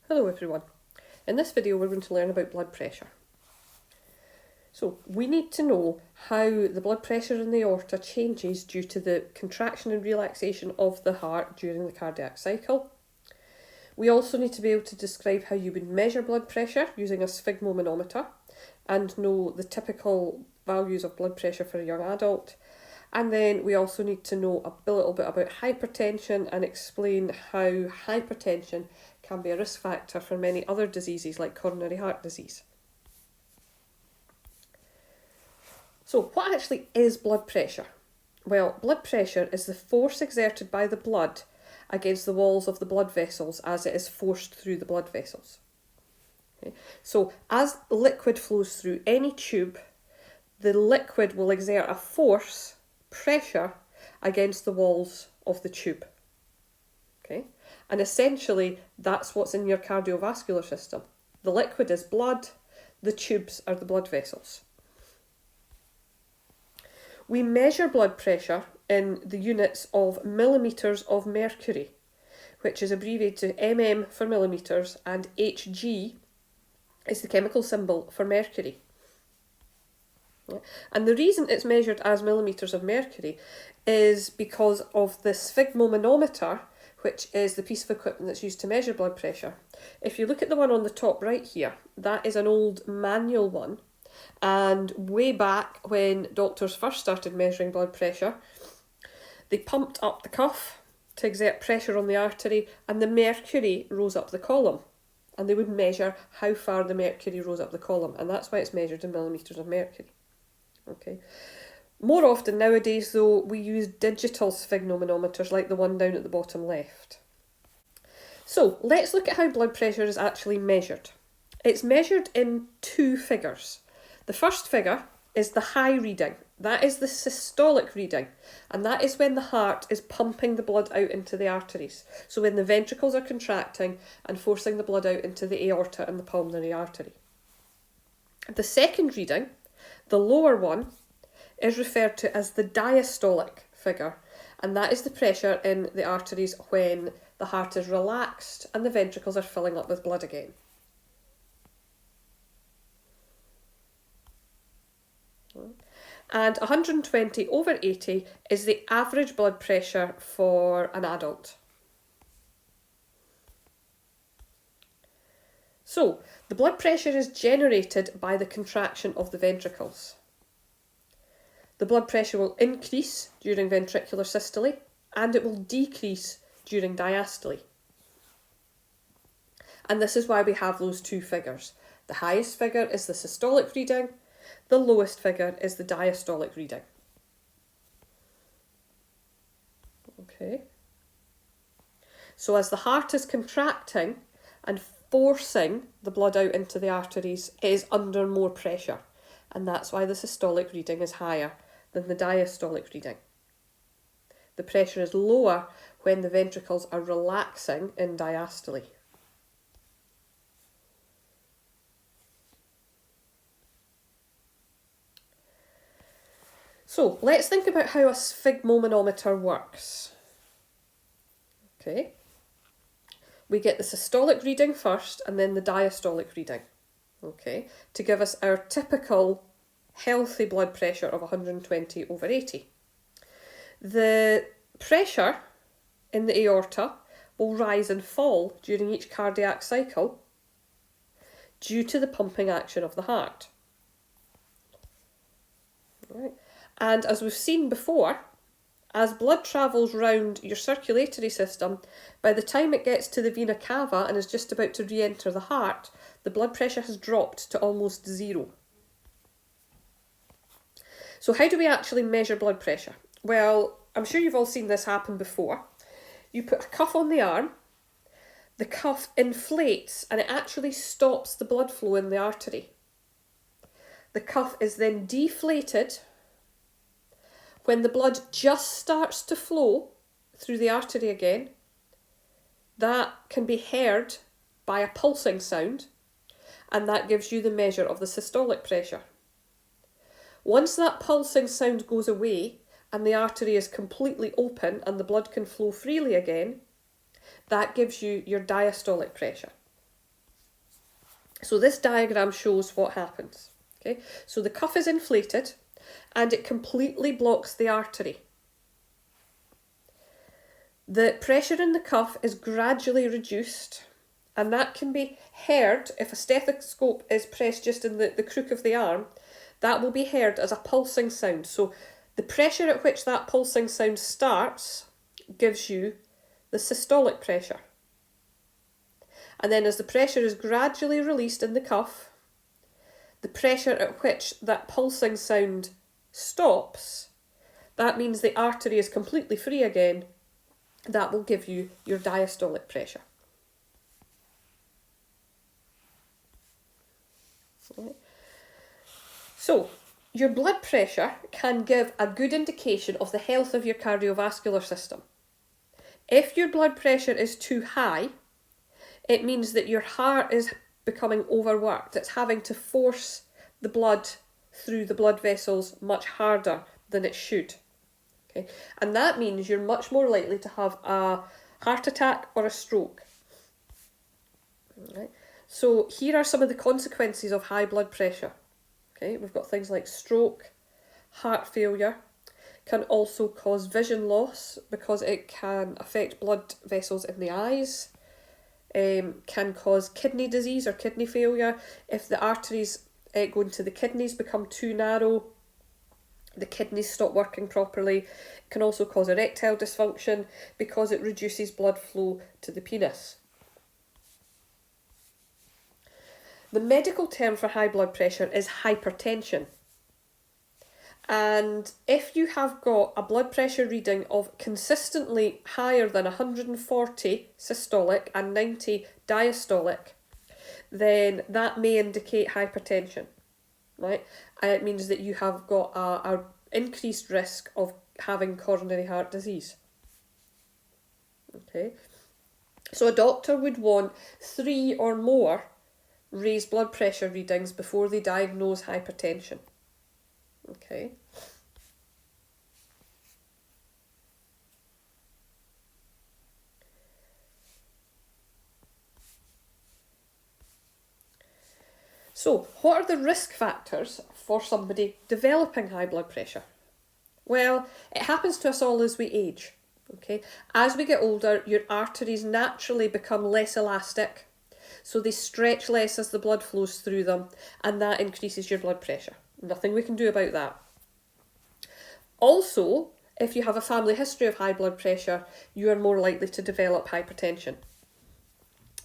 Hello everyone. In this video we're going to learn about blood pressure. So we need to know how the blood pressure in the aorta changes due to the contraction and relaxation of the heart during the cardiac cycle. We also need to be able to describe how you would measure blood pressure using a sphygmomanometer and know the typical values of blood pressure for a young adult. And then we also need to know a little bit about hypertension and explain how hypertension can be a risk factor for many other diseases like coronary heart disease. So what actually is blood pressure? Well, blood pressure is the force exerted by the blood against the walls of the blood vessels as it is forced through the blood vessels. Okay. So as liquid flows through any tube, the liquid will exert a force, pressure, against the walls of the tube. Okay? And essentially, that's what's in your cardiovascular system. The liquid is blood, the tubes are the blood vessels. We measure blood pressure in the units of millimetres of mercury, which is abbreviated to mm for millimetres, and Hg is the chemical symbol for mercury. And the reason it's measured as millimetres of mercury is because of the sphygmomanometer, which is the piece of equipment that's used to measure blood pressure. If you look at the one on the top right here, that is an old manual one. And way back when doctors first started measuring blood pressure, they pumped up the cuff to exert pressure on the artery, and the mercury rose up the column. And they would measure how far the mercury rose up the column, and that's why it's measured in millimetres of mercury. Okay. More often nowadays, though, we use digital sphygmomanometers like the one down at the bottom left. So let's look at how blood pressure is actually measured. It's measured in two figures. The first figure is the high reading. That is the systolic reading, and that is when the heart is pumping the blood out into the arteries. So when the ventricles are contracting and forcing the blood out into the aorta and the pulmonary artery. The second reading, the lower one, is referred to as the diastolic figure, and that is the pressure in the arteries when the heart is relaxed and the ventricles are filling up with blood again. And 120/80 is the average blood pressure for an adult. So, the blood pressure is generated by the contraction of the ventricles. The blood pressure will increase during ventricular systole and it will decrease during diastole. And this is why we have those two figures. The highest figure is the systolic reading, the lowest figure is the diastolic reading. Okay. So as the heart is contracting and forcing the blood out into the arteries, it is under more pressure, and that's why the systolic reading is higher than the diastolic reading. The pressure is lower when the ventricles are relaxing in diastole. So let's think about how a sphygmomanometer works. Okay. We get the systolic reading first and then the diastolic reading, okay, to give us our typical healthy blood pressure of 120/80. The pressure in the aorta will rise and fall during each cardiac cycle due to the pumping action of the heart. Right. And as we've seen before, as blood travels round your circulatory system, by the time it gets to the vena cava and is just about to re-enter the heart, the blood pressure has dropped to almost zero. So how do we actually measure blood pressure? Well, I'm sure you've all seen this happen before. You put a cuff on the arm, the cuff inflates and it actually stops the blood flow in the artery. The cuff is then deflated. When the blood just starts to flow through the artery again, that can be heard by a pulsing sound, and that gives you the measure of the systolic pressure. Once that pulsing sound goes away and the artery is completely open and the blood can flow freely again, that gives you your diastolic pressure. So this diagram shows what happens. Okay, so the cuff is inflated and it completely blocks the artery. The pressure in the cuff is gradually reduced, and that can be heard if a stethoscope is pressed just in the crook of the arm. That will be heard as a pulsing sound. So the pressure at which that pulsing sound starts gives you the systolic pressure. And then as the pressure is gradually released in the cuff, the pressure at which that pulsing sound stops, that means the artery is completely free again. That will give you your diastolic pressure. Right. So, your blood pressure can give a good indication of the health of your cardiovascular system. If your blood pressure is too high, it means that your heart is becoming overworked. It's having to force the blood through the blood vessels much harder than it should. Okay? And that means you're much more likely to have a heart attack or a stroke. Right? So here are some of the consequences of high blood pressure. Okay? We've got things like stroke, heart failure, can also cause vision loss because it can affect blood vessels in the eyes, can cause kidney disease or kidney failure if the arteries going to the kidneys become too narrow. The kidneys stop working properly. It can also cause erectile dysfunction because it reduces blood flow to the penis. The medical term for high blood pressure is hypertension. And if you have got a blood pressure reading of consistently higher than 140 systolic and 90 diastolic, then that may indicate hypertension, right? And it means that you have got a increased risk of having coronary heart disease. Okay, so a doctor would want 3 or more raised blood pressure readings before they diagnose hypertension. Okay. So, what are the risk factors for somebody developing high blood pressure? Well, it happens to us all as we age. Okay, as we get older, your arteries naturally become less elastic, so they stretch less as the blood flows through them, and that increases your blood pressure. Nothing we can do about that. Also, if you have a family history of high blood pressure, you are more likely to develop hypertension.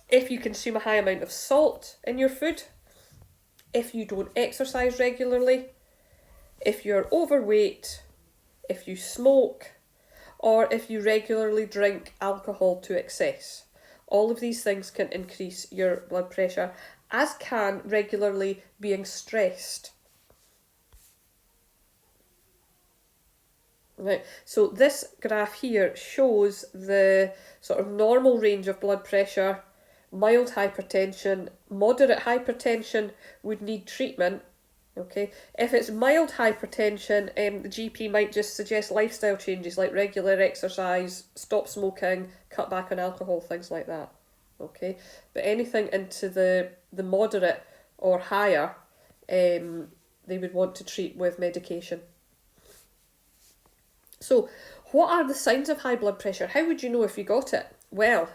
If you consume a high amount of salt in your food, if you don't exercise regularly, if you're overweight, if you smoke, or if you regularly drink alcohol to excess. All of these things can increase your blood pressure, as can regularly being stressed. Right, so this graph here shows the sort of normal range of blood pressure. Mild hypertension, moderate hypertension would need treatment. Okay, if it's mild hypertension, the GP might just suggest lifestyle changes like regular exercise, stop smoking, cut back on alcohol, things like that. Okay, but anything into the moderate or higher, they would want to treat with medication. So, what are the signs of high blood pressure? How would you know if you got it? Well,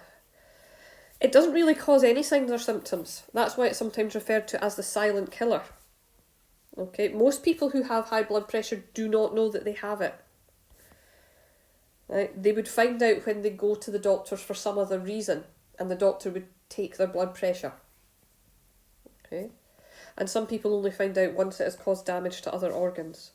it doesn't really cause any signs or symptoms. That's why it's sometimes referred to as the silent killer. Okay, most people who have high blood pressure do not know that they have it. Right? They would find out when they go to the doctors for some other reason, and the doctor would take their blood pressure. Okay, and some people only find out once it has caused damage to other organs.